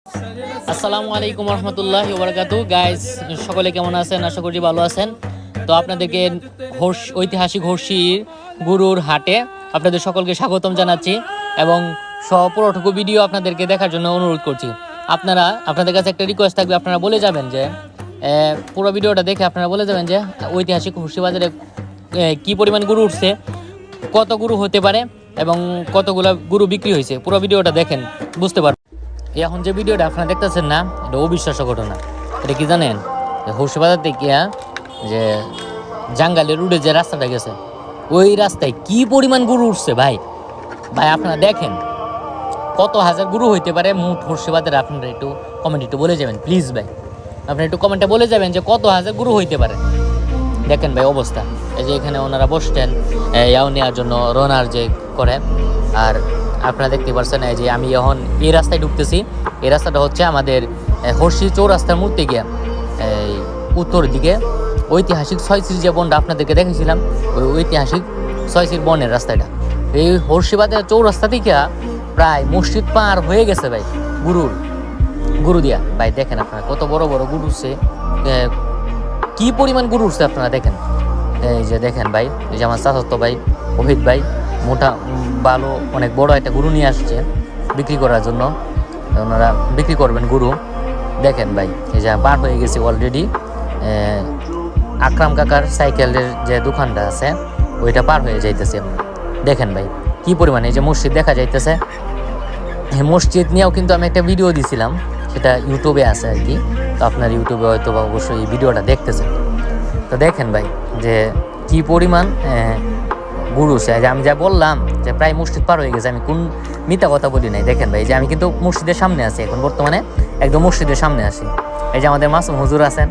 আসসালামু আলাইকুম রহমতুল্লাহি ওয়া বারাকাতুহু। গাইস, সকলে কেমন আছেন? আশা করি ভালো আছেন। তো আপনাদেরকে ঐতিহাসিক হর্ষির গুরুর হাটে আপনাদের সকলকে স্বাগতম জানাচ্ছি এবং পুরোটুকু ভিডিও আপনাদেরকে দেখার জন্য অনুরোধ করছি। আপনাদের কাছে একটা রিকোয়েস্ট থাকবে, আপনারা বলে যাবেন যে পুরো ভিডিওটা দেখে আপনারা বলে যাবেন যে ঐতিহাসিক হর্ষি বাজারে কী পরিমাণ গরু উঠছে, কত গরু হতে পারে এবং কতগুলো গরু বিক্রি হয়েছে। পুরো ভিডিওটা দেখেন, বুঝতে পারবেন। এখন যে ভিডিওটা আপনারা দেখতেছেন না, এটা অবিশ্বাস্য ঘটনা। এটা কি জানেন? হর্ষিবাজার থেকে যে জাঙ্গালি রোডে যে রাস্তাটা গেছে, ওই রাস্তায় কি পরিমাণ গরু উঠছে ভাই। আপনারা দেখেন কত হাজার গরু হইতে পারে মোট হর্ষিবাজারে। আপনারা একটু কমেন্টে বলে যাবেন প্লিজ ভাই, আপনারা একটু কমেন্টে বলে যাবেন যে কত হাজার গরু হইতে পারে। দেখেন ভাই অবস্থা, এই যে এখানে ওনারা বসতেন ইয়াও নেওয়ার জন্য, রনার যে করে। আর আপনারা দেখতে পাচ্ছেন যে আমি এখন এই রাস্তায় ঢুকতেছি। এই রাস্তাটা হচ্ছে আমাদের হর্ষি চৌরাস্তার মূর্তি গিয়া এই উত্তর দিকে ঐতিহাসিক ছয়শ্রী যে বনটা আপনাদেরকে দেখেছিলাম, ওই ঐতিহাসিক ছয়শ্রীর বনের রাস্তাটা এই হর্ষিবাজার চৌরাস্তা থেকে প্রায় মসজিদ পার হয়ে গেছে ভাই গরু দিয়া। ভাই দেখেন আপনারা কত বড় বড় গরু উঠছে, কি পরিমাণ গরু উঠছে আপনারা দেখেন। এই যে দেখেন ভাই, এই যে আমার চাচাতো ভাই ওহিদ ভাই মোটা ভালো অনেক বড় একটা গরু নিয়ে আসছে বিক্রি করার জন্য। ওনারা বিক্রি করবেন গরু। দেখেন ভাই, এই যে পার হয়ে গেছে অলরেডি আকরাম কাকার সাইকেলের যে দোকানটা আছে, ওইটা পার হয়ে যাইতেছে। দেখেন ভাই কি পরিমাণে, এই যে মসজিদ দেখা যাইতেছে। এই মসজিদ নিয়েও কিন্তু আমি একটা ভিডিও দিছিলাম, সেটা ইউটিউবে আছে আর কি। তো আপনার ইউটিউবে হয়তো বা অবশ্যই এই ভিডিওটা দেখতেছেন। তো দেখেন ভাই যে কি পরিমাণ গরু আছে। যে আমি যা বললাম যে প্রায় মসজিদ পার হয়ে গেছে, আমি কোন মিথ্যা কথা বলি নাই। দেখেন ভাই যে আমি কিন্তু মসজিদের সামনে আছি এখন, বর্তমানে একদম মসজিদের সামনে আছি। এই যে আমাদের মাসুম হুজুর আছেন,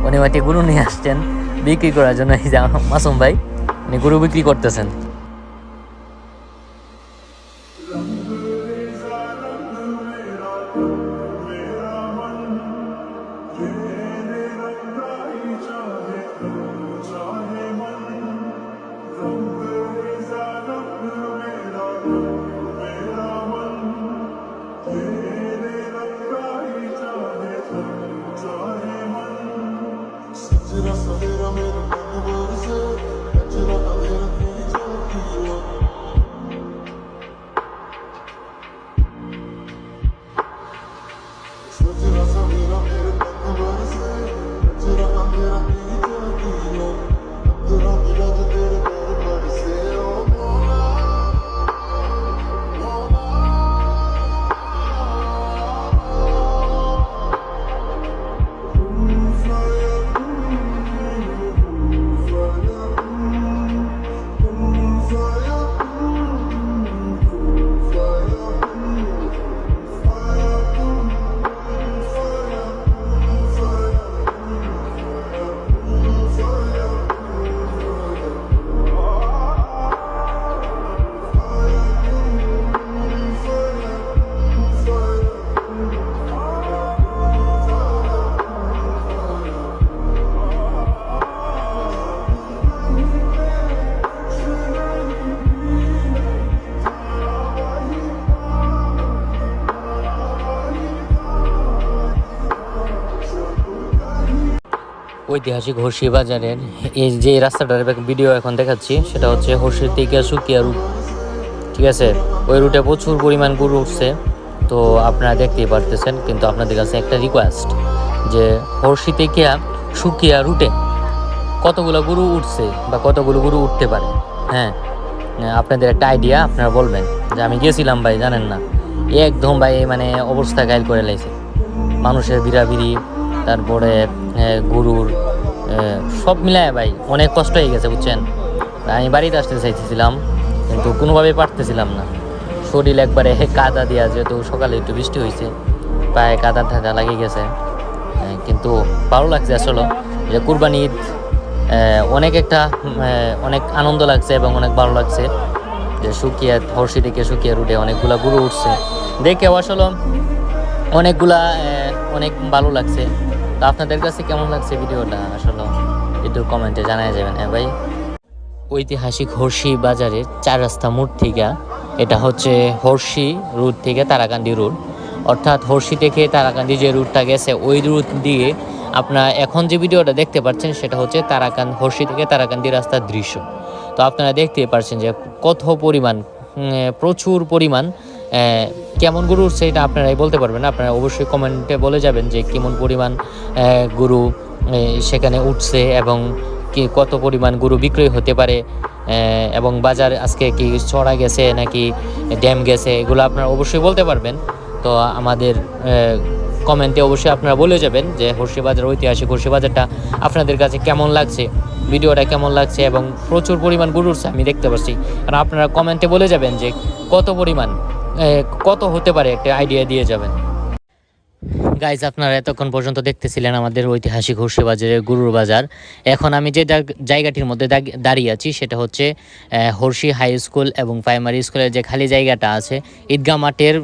উনি ওইটি গরু নিয়ে আসছেন বিক্রি করার জন্য। এই যে মাসুম ভাই উনি গরু বিক্রি করতেছেন। ঐতিহাসিক হর্ষি বাজারের এই যে রাস্তাটার ভিডিও এখন দেখাচ্ছি, সেটা হচ্ছে হর্ষির থেকে সুকিয়া রুট। ঠিক আছে, ওই রুটে প্রচুর পরিমাণ গরু উঠছে। তো আপনারা দেখতেই পারতেছেন। কিন্তু আপনাদের কাছে একটা রিকোয়েস্ট, যে হর্ষি থেকে সুকিয়া রুটে কতগুলো গরু উঠছে বা কতগুলো গরু উঠতে পারে। হ্যাঁ, আপনাদের একটা আইডিয়া আপনারা বলবেন। যে আমি গেছিলাম ভাই, জানেন না, একদম ভাই মানে অবস্থা ঘায়ল করে লাইছে। মানুষের ভিড়াভিড়ি, তারপরে গরুর সব মিলায় ভাই অনেক কষ্ট হয়ে গেছে, বুঝছেন। আমি বাড়িতে আসতে চাইতেছিলাম কিন্তু কোনোভাবেই পারতেছিলাম না। শরীর একবারে কাদা দিয়া, যেহেতু সকালে একটু বৃষ্টি হয়েছে, প্রায় কাদা ঠাদা লাগিয়ে গেছে। কিন্তু ভালো লাগছে আসলে যে কুরবানি ঈদ অনেক আনন্দ লাগছে এবং অনেক ভালো লাগছে যে হর্ষি থেকে সুকিয়া রুটে অনেকগুলা গরু উঠছে দেখে আসলে অনেক ভালো লাগছে। তো আপনাদের কাছে কেমন লাগছে ভিডিওটা আসলে একটু কমেন্টে জানাই যাবেন। হ্যাঁ ভাই, ঐতিহাসিক হর্ষি বাজারের 4 রাস্তা মোড় থেকে, এটা হচ্ছে হর্ষি রোড থেকে তারাকান্দি রোড, অর্থাৎ হর্ষি থেকে তারাকান্দি যে রুটটা গেছে ওই রুট দিয়ে আপনারা এখন যে ভিডিওটা দেখতে পাচ্ছেন সেটা হচ্ছে হর্ষি থেকে তারাকান্দি রাস্তার দৃশ্য। তো আপনারা দেখতেই পাচ্ছেন যে কত পরিমাণ প্রচুর পরিমাণ কেমন গরু উঠছে এটা আপনারাই বলতে পারবেন। আপনারা অবশ্যই কমেন্টে বলে যাবেন যে কেমন পরিমাণ গরু সেখানে উঠছে এবং কি কত পরিমাণ গরু বিক্রয় হতে পারে এবং বাজার আজকে কি চড়া গেছে নাকি ড্যাম গেছে এগুলো আপনারা অবশ্যই বলতে পারবেন। তো আমাদের কমেন্টে অবশ্যই আপনারা বলে যাবেন যে হর্ষি বাজার, ঐতিহাসিক হর্ষি বাজারটা আপনাদের কাছে কেমন লাগছে, ভিডিওটা কেমন লাগছে এবং প্রচুর পরিমাণ গরু উঠছে আমি দেখতে পাচ্ছি। আর আপনারা কমেন্টে বলে যাবেন যে কত পরিমাণ কত হতে পারে একটা আইডিয়া দিয়ে যাবেন। গাইজ আপনারা এতক্ষণ পর্যন্ত দেখতেছিলেন আমাদের ঐতিহাসিক হর্ষি বাজারের গরুর বাজার। এখন আমি যে জায়গাটির মধ্যে দাঁড়িয়ে আছি সেটা হচ্ছে হর্ষি হাই স্কুল এবং প্রাইমারি স্কুলের যে খালি জায়গাটা আছে ঈদগাহ মাঠের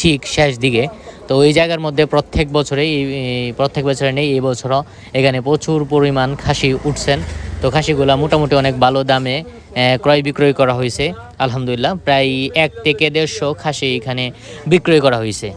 ঠিক শেষ দিকে। তো ওই জায়গার মধ্যে প্রত্যেক বছরে নেই, এই বছরও এখানে প্রচুর পরিমাণ খাসি উঠছেন। তো খাসিগুলো মোটামুটি অনেক ভালো দামে ক্রয় বিক্রয় করা হয়েছে। আলহামদুলিল্লাহ প্রায় 1 থেকে 150 খাসি এখানে বিক্রয় করা হয়েছে।